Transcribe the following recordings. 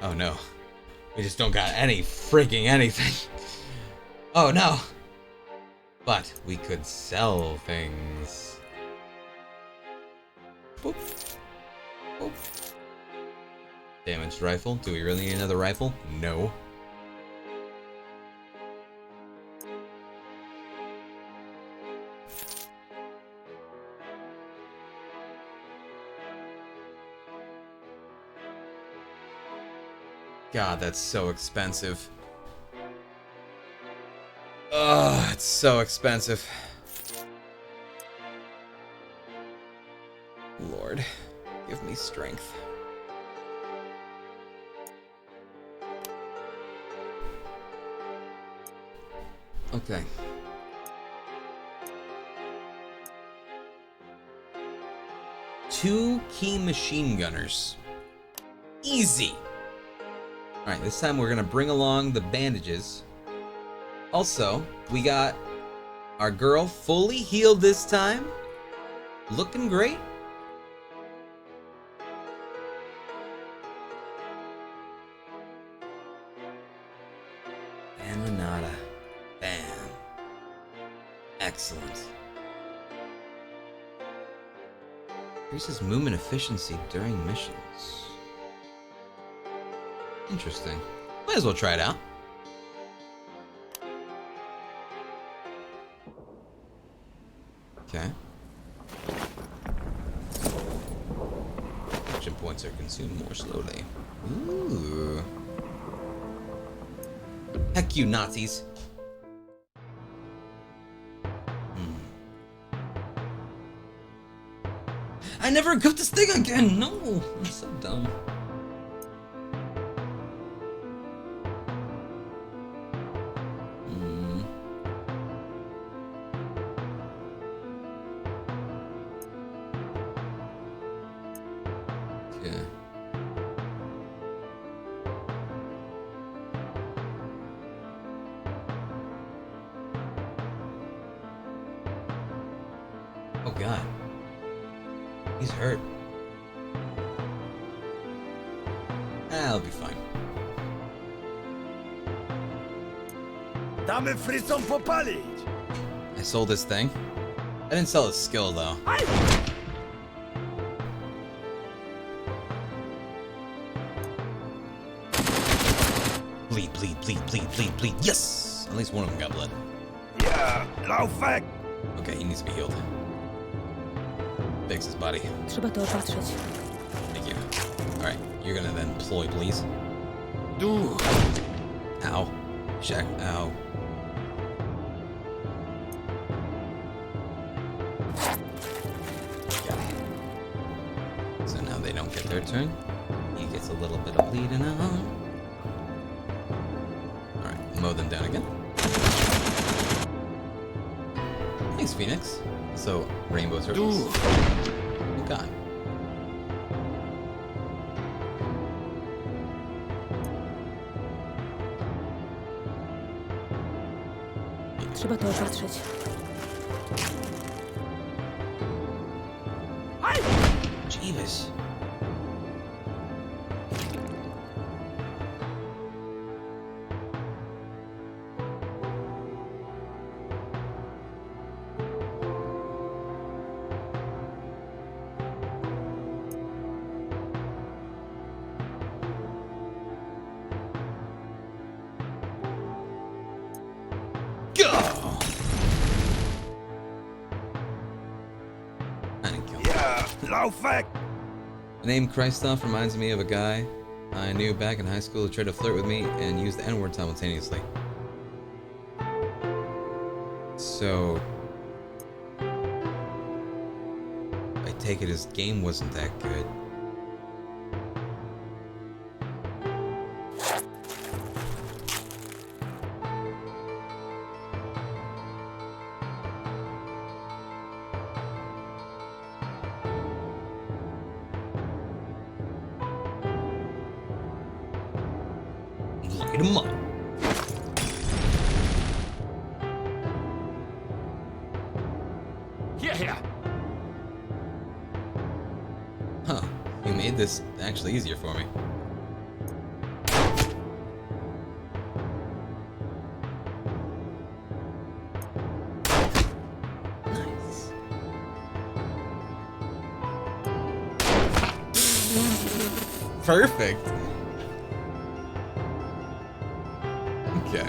Oh no. We just don't got any freaking anything. Oh no. But we could sell things. Boop. Boop. Damaged rifle. Do we really need another rifle? No. God, that's so expensive. Ugh, it's so expensive. Lord, give me strength. Okay. Two key machine gunners. Easy. Alright, this time we're gonna bring along the bandages. Also, we got our girl fully healed this time. Looking great. And Renata. Bam. Excellent. Increases movement efficiency during missions. Interesting. Might as well try it out. Okay. Action points are consumed more slowly. Ooh. Heck you, Nazis. I never equipped this thing again! No! I'm so dumb. Okay. Oh god. He's hurt. I'll be fine. Damy frysom popalić! I sold this thing. I didn't sell his skill though. Bleed, bleed, bleed, bleed, bleed, bleed. Yes! At least one of them got blood. Yeah, laufek! Okay, he needs to be healed. Fix his body. Trzeba to opatrzyć. Thank you. Alright, you're gonna then deploy, please. Du! Ow. Shack. Ow. Got it. So now they don't get their turn. He gets a little bit of bleeding out. Alright, mow them down again. Thanks, Phoenix. So, rainbow circles. Oh god. Trzeba to opatrzyć. Jeeves. Go! I didn't kill him. Yeah, laufek! The name Christoph reminds me of a guy I knew back in high school who tried to flirt with me and used the N-word simultaneously. So, I take it his game wasn't that good. Light him up. Hierher! Huh. You made this actually easier for me. perfect. Okay.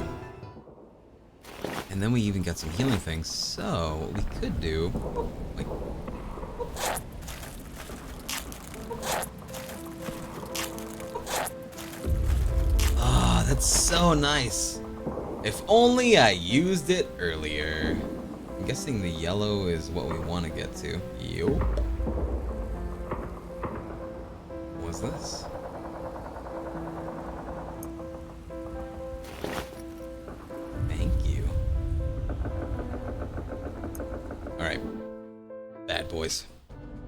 And then we even got some healing things. So what we could do. Wait. Ah, that's so nice. If only I used it earlier. I'm guessing the yellow is what we want to get to. Yup. What's this? Thank you. Alright. Bad boys.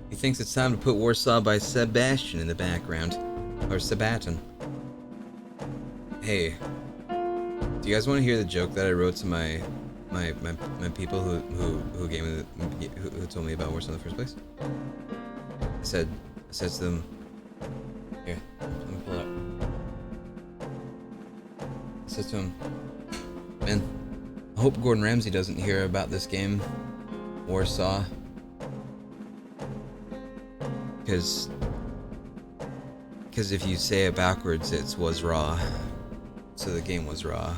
He thinks it's time to put Warsaw by Sebastian in the background. Or Sebastian. Hey. Do you guys want to hear the joke that I wrote to my people who gave me who told me about Warsaw in the first place? I said to them, here, let me pull it up. I said to him, man, I hope Gordon Ramsay doesn't hear about this game, Warsaw, because if you say it backwards, it was raw. So the game was raw.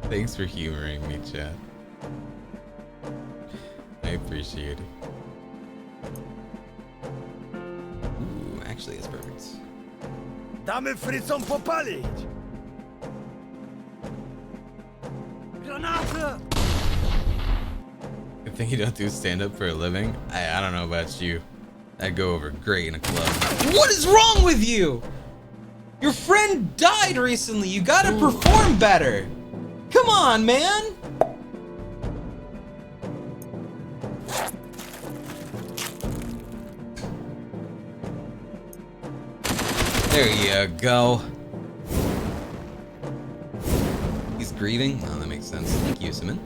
Thanks for humoring me, chat. I appreciate it. Ooh, actually, it's perfect. Damy frycom popalić! Granatę! Good thing you don't do stand-up for a living. I don't know about you. That'd go over great in a club. What is wrong with you? Your friend died recently. You gotta perform better. Come on, man. There you go. He's grieving? Oh, that makes sense. Thank you, Simon.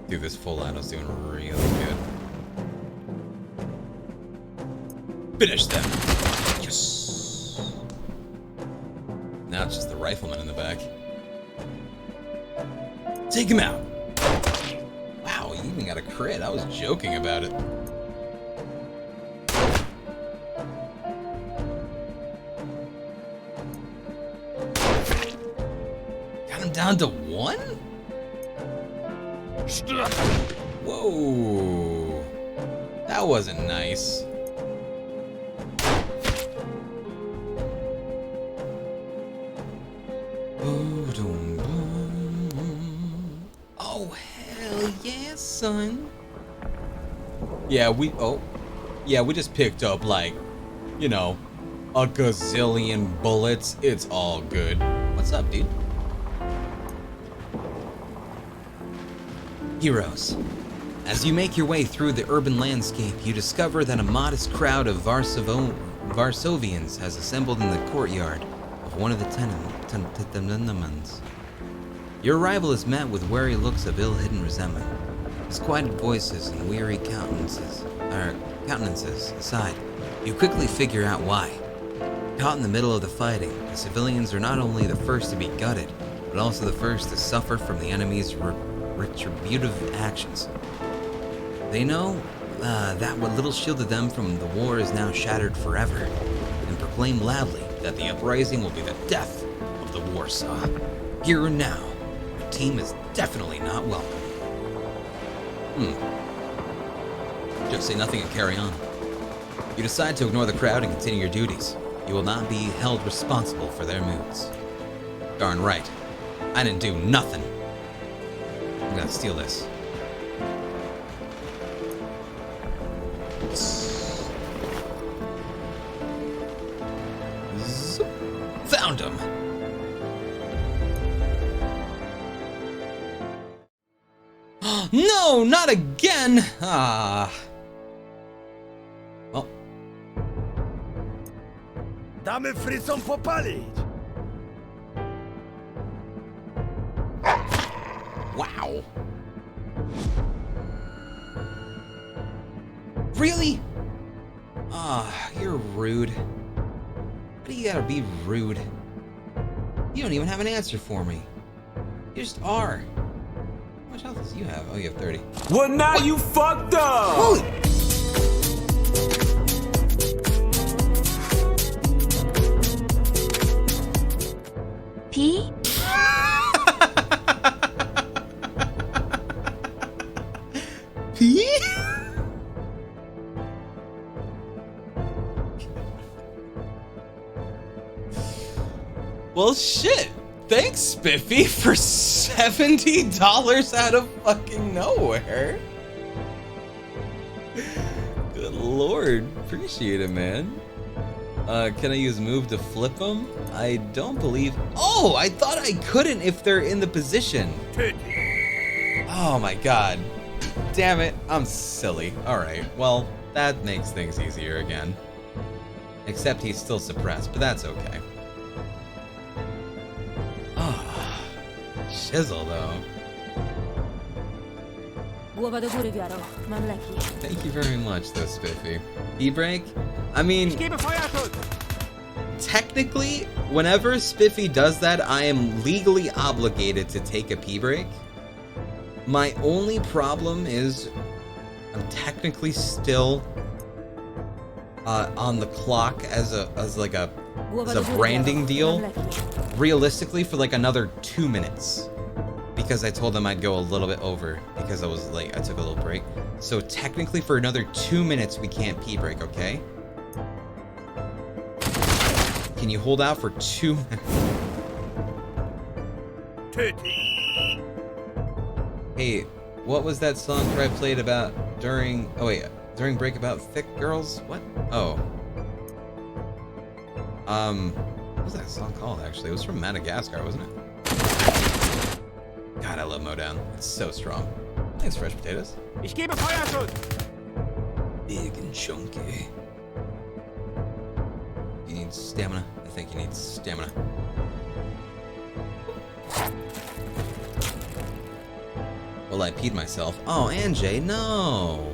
Dude, this full auto's doing really good. Finish them. Yes. Now it's just the rifleman in the back. Take him out. Wow, you even got a crit. I was joking about it. Got him down to 1? Whoa. That wasn't nice. Oh, hell yeah, son. Yeah, we just picked up, like, you know, a gazillion bullets. It's all good. What's up, dude? Heroes. As you make your way through the urban landscape, you discover that a modest crowd of Varsovians has assembled in the courtyard of one of the tenements. Your arrival is met with wary looks of ill-hidden resentment. Disquieted voices and weary countenances aside, you quickly figure out why. Caught in the middle of the fighting, the civilians are not only the first to be gutted, but also the first to suffer from the enemy's retributive actions. They know that what little shielded them from the war is now shattered forever, and proclaim loudly that the uprising will be the death of the Warsaw. Here and now, your team is definitely not welcome. Just say nothing and carry on. You decide to ignore the crowd and continue your duties. You will not be held responsible for their moods. Darn right. I didn't do nothing. I'm gonna steal this. Found him. No, not again. Ah. Well. Damy frycom popalić! Wow. Really? Ah, you're rude. Why do you gotta be rude? You don't even have an answer for me. You just are. How much health does you have? Oh, you have 30. Well, now you fucked up! Holy! P? P? Well, shit. Thanks, Spiffy, for $70 out of fucking nowhere. Good lord. Appreciate it, man. Can I use move to flip them? I don't believe... Oh, I thought I couldn't if they're in the position. Oh my god. Damn it. I'm silly. Alright, well, that makes things easier again. Except he's still suppressed, but that's okay. Oh, shizzle, though. Głowa do góry, Wiaro. Mam leki. Thank you very much, though, Spiffy. E-break? I mean... Technically, whenever Spiffy does that, I am legally obligated to take a pee break. My only problem is I'm technically still on the clock as a branding deal. Realistically, for like another 2 minutes, because I told them I'd go a little bit over because I was late. I took a little break. So technically, for another 2 minutes, we can't pee break. Okay? Can you hold out for 2 minutes? Hey, what was that song I played about during... Oh, wait. During break about thick girls? What? Oh. What was that song called, actually? It was from Madagascar, wasn't it? God, I love Modown. It's so strong. Thanks, Fresh Potatoes. Ich gebe Feuerschutz! Big and chunky. You need stamina? I think you need stamina. Well, I peed myself. Oh, Anjay, no!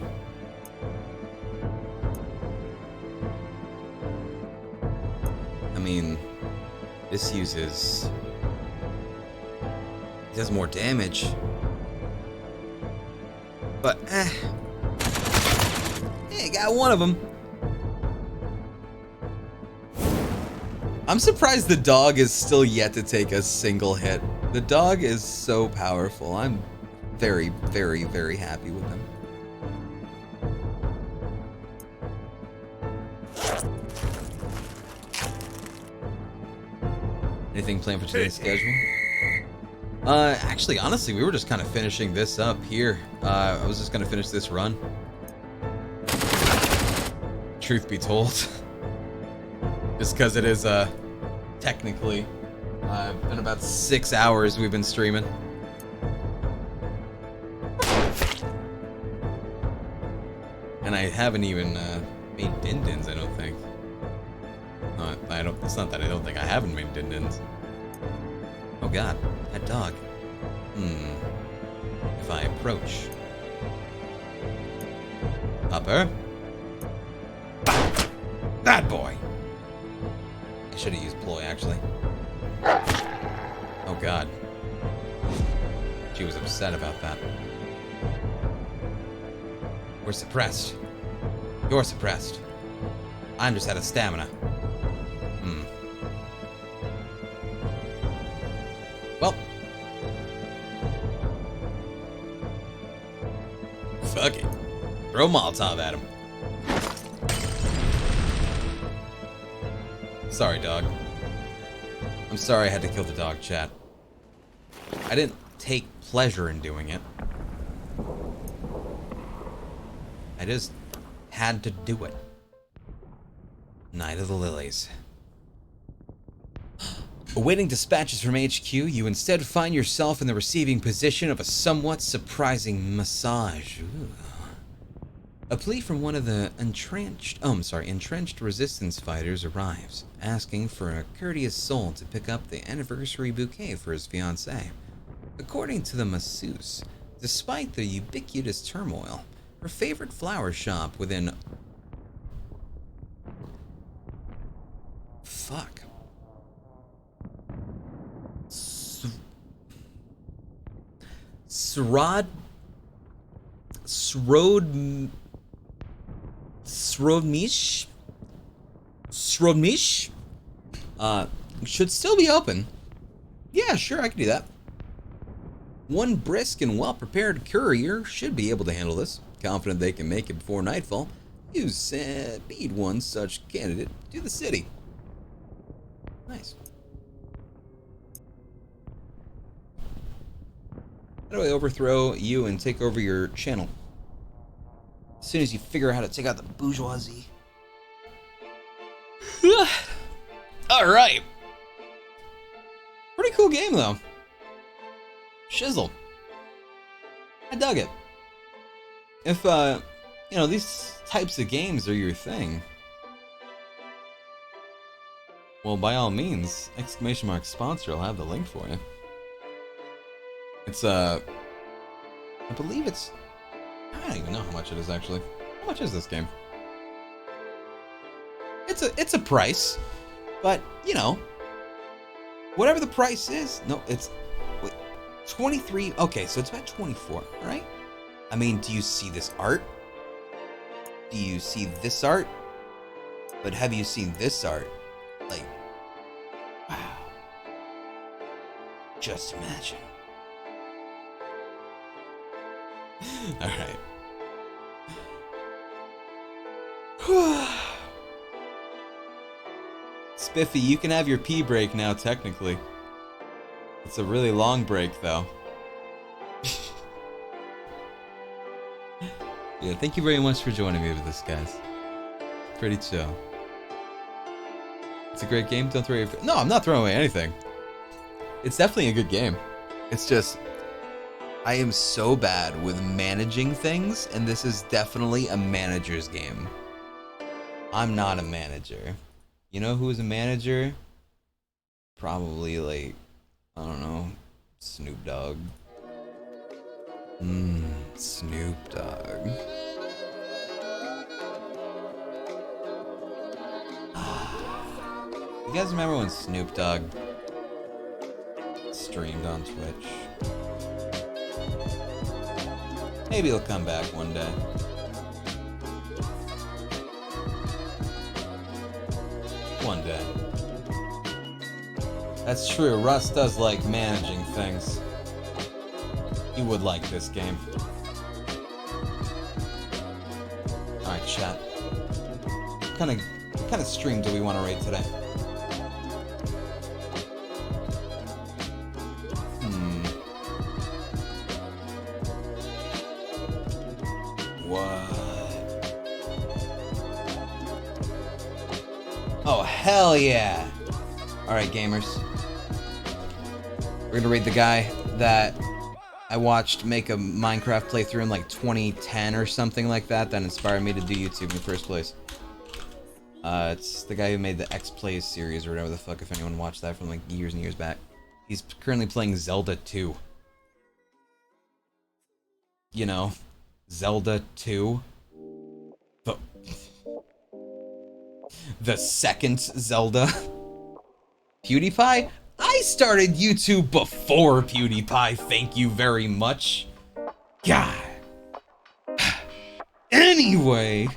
I mean, this uses... It does more damage. But, Hey, got one of them. I'm surprised the dog is still yet to take a single hit. The dog is so powerful. I'm very, very, very happy with him. Anything planned for today's schedule? Actually, honestly, we were just kind of finishing this up here. I was just gonna finish this run. Truth be told. Just because it is, technically, been about 6 hours we've been streaming. And I haven't even, made din-dins, I don't think. It's not that I don't think I haven't made din-dins. Oh god, that dog. If I approach. Upper. Bad boy! I should have used ploy, actually. Oh god. She was upset about that. We're suppressed. You're suppressed. I'm just out of stamina. Well. Fuck it. Throw Molotov at him. Sorry, dog. I'm sorry I had to kill the dog, chat. I didn't take pleasure in doing it. I just had to do it. Night of the Lilies. Awaiting dispatches from HQ, you instead find yourself in the receiving position of a somewhat surprising massage. Ooh. A plea from one of the entrenched resistance fighters arrives, asking for a courteous soul to pick up the anniversary bouquet for his fiancée. According to the masseuse, despite the ubiquitous turmoil, her favorite flower shop within... Fuck. Srodmish should still be open. Yeah, sure, I can do that. One brisk and well-prepared courier should be able to handle this. Confident they can make it before nightfall, you speed one such candidate to the city. Nice. How do I overthrow you and take over your channel? As soon as you figure out how to take out the bourgeoisie. Alright. Pretty cool game, though. Shizzle. I dug it. If, you know, these types of games are your thing, well, by all means, !sponsor, I'll have the link for you. It's, I believe it's, I don't even know how much it is, actually. How much is this game? It's a price, but, you know, whatever the price is, no, it's, wait, 23, okay, so it's about 24, right? I mean, do you see this art? Do you see this art? But have you seen this art? Like, wow. Just imagine. Alright. Spiffy, you can have your pee break now, technically. It's a really long break, though. Yeah, thank you very much for joining me with this, guys. Pretty chill. It's a great game, don't throw your... No, I'm not throwing away anything. It's definitely a good game. It's just... I am so bad with managing things, and this is definitely a manager's game. I'm not a manager. You know who's a manager? Probably, like, I don't know, Snoop Dogg. Snoop Dogg. You guys remember when Snoop Dogg streamed on Twitch? Maybe he'll come back one day. One day. That's true, Russ does like managing things. He would like this game. Alright, chat. What kind of stream do we want to raid today? What? Oh, hell yeah! Alright, gamers. We're gonna raid the guy that I watched make a Minecraft playthrough in like 2010 or something like that inspired me to do YouTube in the first place. It's the guy who made the X Plays series or whatever the fuck, if anyone watched that from like years and years back. He's currently playing Zelda 2. You know, Zelda 2. The second Zelda. PewDiePie? I started YouTube before PewDiePie, thank you very much. God. Anyway.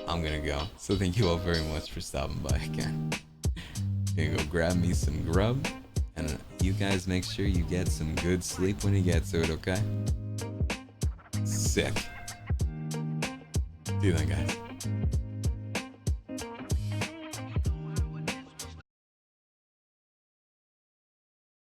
I'm gonna go. So thank you all very much for stopping by again. Gonna go grab me some grub. And you guys make sure you get some good sleep when you get to it, okay? Sick. See you then, guys.